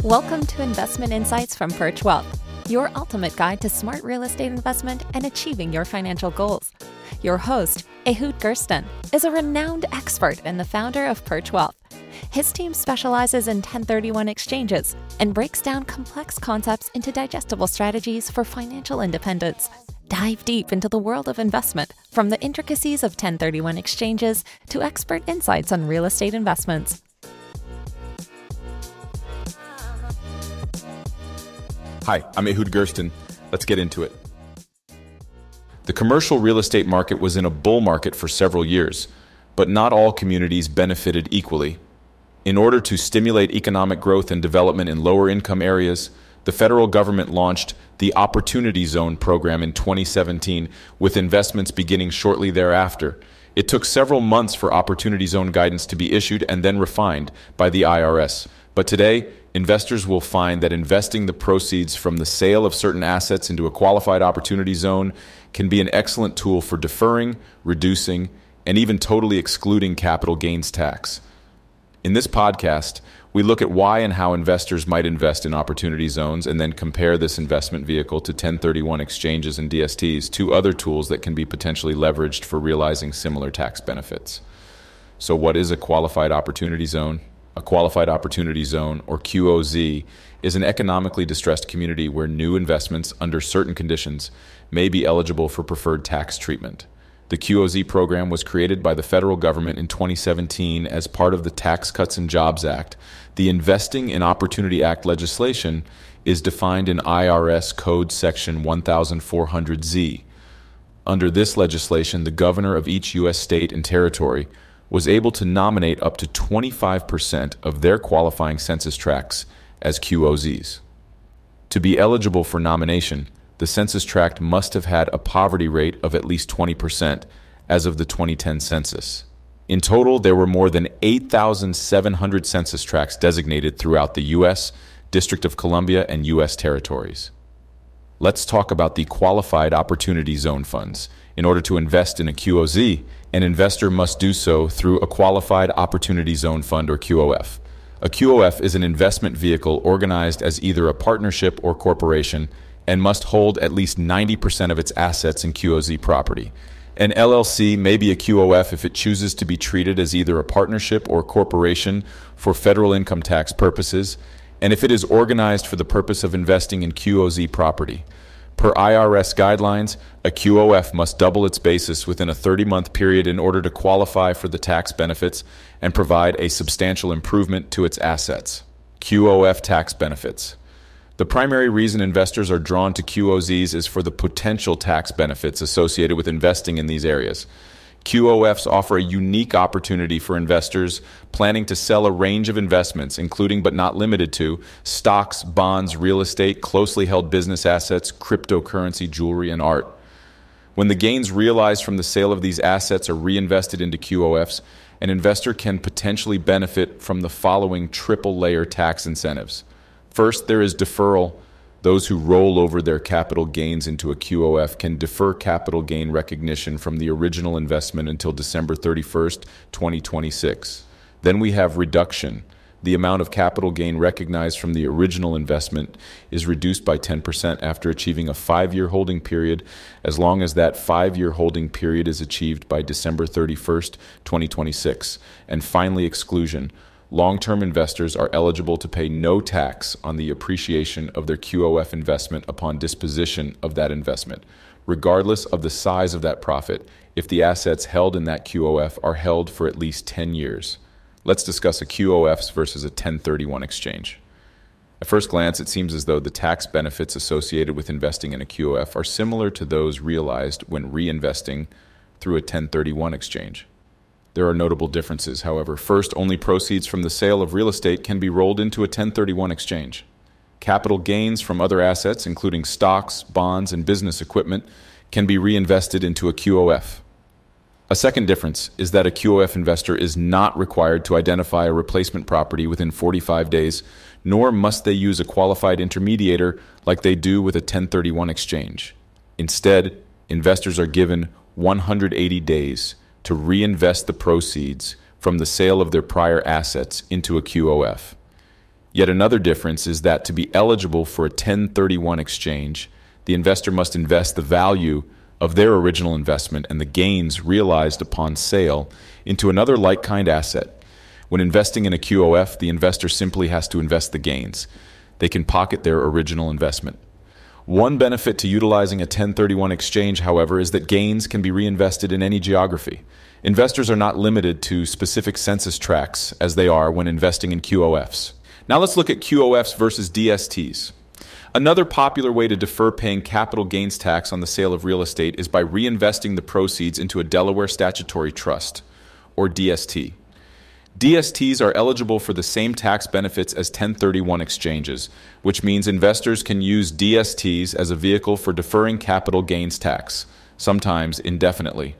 Welcome to Investment Insights from Perch Wealth, your ultimate guide to smart real estate investment and achieving your financial goals. Your host, Ehud Gersten, is a renowned expert and the founder of Perch Wealth. His team specializes in 1031 exchanges and breaks down complex concepts into digestible strategies for financial independence. Dive deep into the world of investment, from the intricacies of 1031 exchanges to expert insights on real estate investments. Hi, I'm Ehud Gersten. Let's get into it. The commercial real estate market was in a bull market for several years, but not all communities benefited equally. In order to stimulate economic growth and development in lower income areas, the federal government launched the Opportunity Zone program in 2017, with investments beginning shortly thereafter. It took several months for Opportunity Zone guidance to be issued and then refined by the IRS. But today, investors will find that investing the proceeds from the sale of certain assets into a qualified opportunity zone can be an excellent tool for deferring, reducing, and even totally excluding capital gains tax. In this podcast, we look at why and how investors might invest in opportunity zones and then compare this investment vehicle to 1031 exchanges and DSTs, two other tools that can be potentially leveraged for realizing similar tax benefits. So what is a qualified opportunity zone? A qualified opportunity zone, or QOZ, is an economically distressed community where new investments under certain conditions may be eligible for preferred tax treatment. The QOZ program was created by the federal government in 2017 as part of the Tax Cuts and Jobs Act. The Investing in Opportunity Act legislation is defined in IRS Code Section 1400Z. Under this legislation, the governor of each U.S. state and territory was able to nominate up to 25% of their qualifying census tracts as QOZs. To be eligible for nomination, the census tract must have had a poverty rate of at least 20% as of the 2010 census. In total, there were more than 8,700 census tracts designated throughout the U.S., District of Columbia, and U.S. territories. Let's talk about the Qualified Opportunity Zone funds. In order to invest in a QOZ, an investor must do so through a Qualified Opportunity Zone Fund, or QOF. A QOF is an investment vehicle organized as either a partnership or corporation and must hold at least 90% of its assets in QOZ property. An LLC may be a QOF if it chooses to be treated as either a partnership or corporation for federal income tax purposes, and if it is organized for the purpose of investing in QOZ property. Per IRS guidelines, a QOF must double its basis within a 30-month period in order to qualify for the tax benefits and provide a substantial improvement to its assets. QOF tax benefits. The primary reason investors are drawn to QOZs is for the potential tax benefits associated with investing in these areas. QOFs offer a unique opportunity for investors planning to sell a range of investments, including but not limited to stocks, bonds, real estate, closely held business assets, cryptocurrency, jewelry, and art. When the gains realized from the sale of these assets are reinvested into QOFs, an investor can potentially benefit from the following triple-layer tax incentives. First, there is deferral. Those who roll over their capital gains into a QOF can defer capital gain recognition from the original investment until December 31st, 2026. Then we have reduction. The amount of capital gain recognized from the original investment is reduced by 10% after achieving a 5-year holding period, as long as that 5-year holding period is achieved by December 31st, 2026. And finally, exclusion. Long-term investors are eligible to pay no tax on the appreciation of their QOF investment upon disposition of that investment, regardless of the size of that profit, if the assets held in that QOF are held for at least 10 years. Let's discuss a QOF versus a 1031 exchange. At first glance, it seems as though the tax benefits associated with investing in a QOF are similar to those realized when reinvesting through a 1031 exchange. There are notable differences, however. First, only proceeds from the sale of real estate can be rolled into a 1031 exchange. Capital gains from other assets, including stocks, bonds, and business equipment, can be reinvested into a QOF. A second difference is that a QOF investor is not required to identify a replacement property within 45 days, nor must they use a qualified intermediator like they do with a 1031 exchange. Instead, investors are given 180 days to reinvest the proceeds from the sale of their prior assets into a QOF. Yet another difference is that to be eligible for a 1031 exchange, the investor must invest the value of their original investment and the gains realized upon sale into another like-kind asset. When investing in a QOF, the investor simply has to invest the gains. They can pocket their original investment. One benefit to utilizing a 1031 exchange, however, is that gains can be reinvested in any geography. Investors are not limited to specific census tracts as they are when investing in QOFs. Now let's look at QOFs versus DSTs. Another popular way to defer paying capital gains tax on the sale of real estate is by reinvesting the proceeds into a Delaware Statutory Trust, or DST. DSTs are eligible for the same tax benefits as 1031 exchanges, which means investors can use DSTs as a vehicle for deferring capital gains tax, sometimes indefinitely.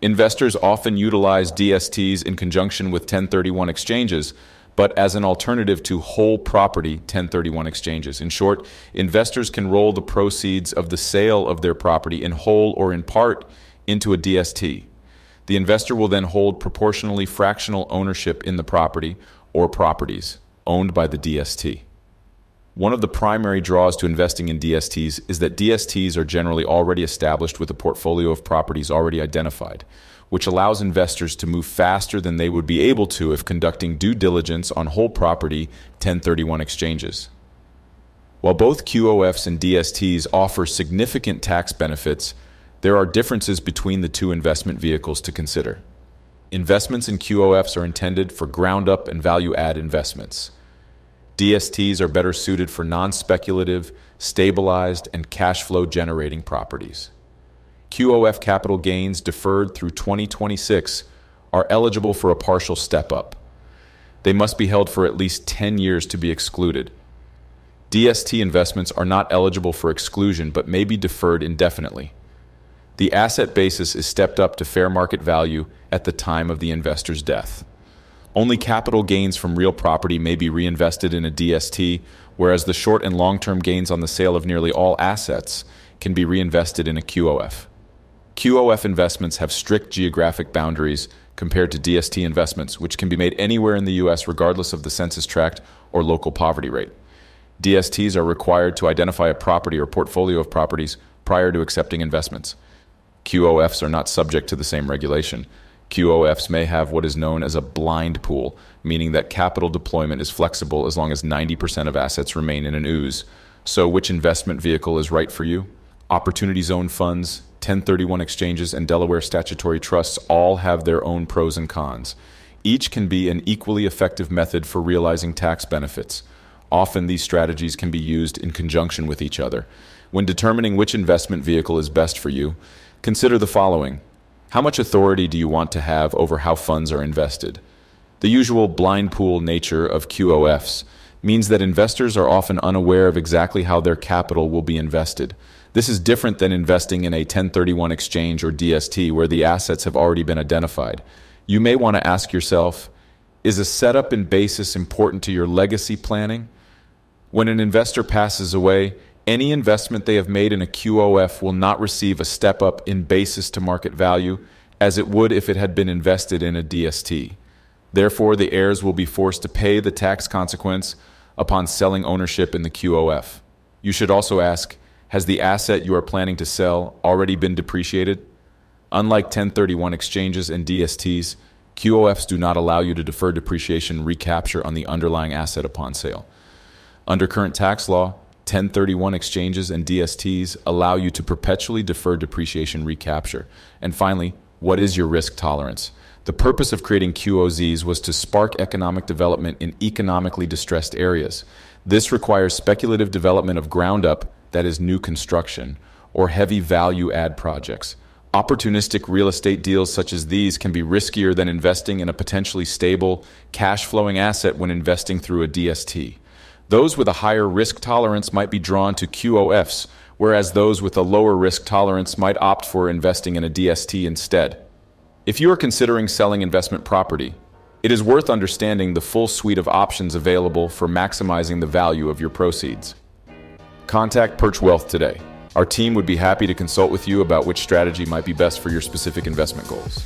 Investors often utilize DSTs in conjunction with 1031 exchanges, but as an alternative to whole property 1031 exchanges. In short, investors can roll the proceeds of the sale of their property in whole or in part into a DST. The investor will then hold proportionally fractional ownership in the property or properties owned by the DST. One of the primary draws to investing in DSTs is that DSTs are generally already established with a portfolio of properties already identified, which allows investors to move faster than they would be able to if conducting due diligence on whole property 1031 exchanges. While both QOFs and DSTs offer significant tax benefits, there are differences between the two investment vehicles to consider. Investments in QOFs are intended for ground-up and value-add investments. DSTs are better suited for non-speculative, stabilized, and cash flow generating properties. QOF capital gains deferred through 2026 are eligible for a partial step-up. They must be held for at least 10 years to be excluded. DST investments are not eligible for exclusion but may be deferred indefinitely. The asset basis is stepped up to fair market value at the time of the investor's death. Only capital gains from real property may be reinvested in a DST, whereas the short and long-term gains on the sale of nearly all assets can be reinvested in a QOF. QOF investments have strict geographic boundaries compared to DST investments, which can be made anywhere in the U.S. regardless of the census tract or local poverty rate. DSTs are required to identify a property or portfolio of properties prior to accepting investments. QOFs are not subject to the same regulation. QOFs may have what is known as a blind pool, meaning that capital deployment is flexible as long as 90% of assets remain in an ooze. So which investment vehicle is right for you? Opportunity zone funds, 1031 exchanges, and Delaware Statutory Trusts all have their own pros and cons. Each can be an equally effective method for realizing tax benefits. Often these strategies can be used in conjunction with each other. When determining which investment vehicle is best for you, consider the following. How much authority do you want to have over how funds are invested? The usual blind pool nature of QOFs means that investors are often unaware of exactly how their capital will be invested. This is different than investing in a 1031 exchange or DST where the assets have already been identified. You may want to ask yourself, is a setup and basis important to your legacy planning? When an investor passes away, any investment they have made in a QOF will not receive a step up in basis to market value as it would if it had been invested in a DST. Therefore, the heirs will be forced to pay the tax consequence upon selling ownership in the QOF. You should also ask, has the asset you are planning to sell already been depreciated? Unlike 1031 exchanges and DSTs, QOFs do not allow you to defer depreciation recapture on the underlying asset upon sale. Under current tax law, 1031 exchanges and DSTs allow you to perpetually defer depreciation recapture. And finally, what is your risk tolerance? The purpose of creating QOZs was to spark economic development in economically distressed areas. This requires speculative development of ground-up, that is new construction, or heavy value-add projects. Opportunistic real estate deals such as these can be riskier than investing in a potentially stable, cash-flowing asset when investing through a DST. Those with a higher risk tolerance might be drawn to QOFs, whereas those with a lower risk tolerance might opt for investing in a DST instead. If you are considering selling investment property, it is worth understanding the full suite of options available for maximizing the value of your proceeds. Contact Perch Wealth today. Our team would be happy to consult with you about which strategy might be best for your specific investment goals.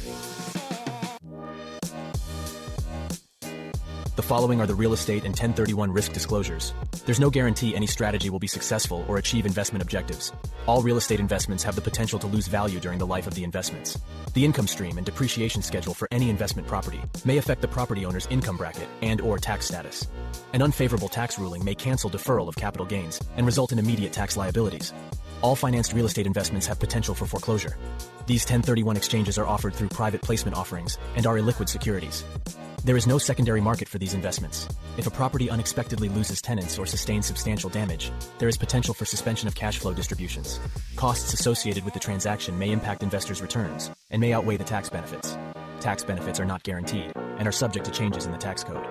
The The following are the real estate and 1031 risk disclosures. There's no guarantee any strategy will be successful or achieve investment objectives. All real estate investments have the potential to lose value during the life of the investments. The income stream and depreciation schedule for any investment property may affect the property owner's income bracket and/or tax status. An unfavorable tax ruling may cancel deferral of capital gains and result in immediate tax liabilities. All financed real estate investments have potential for foreclosure. These 1031 exchanges are offered through private placement offerings and are illiquid securities. There is no secondary market for these investments. If a property unexpectedly loses tenants or sustains substantial damage, there is potential for suspension of cash flow distributions. Costs associated with the transaction may impact investors' returns and may outweigh the tax benefits. Tax benefits are not guaranteed and are subject to changes in the tax code.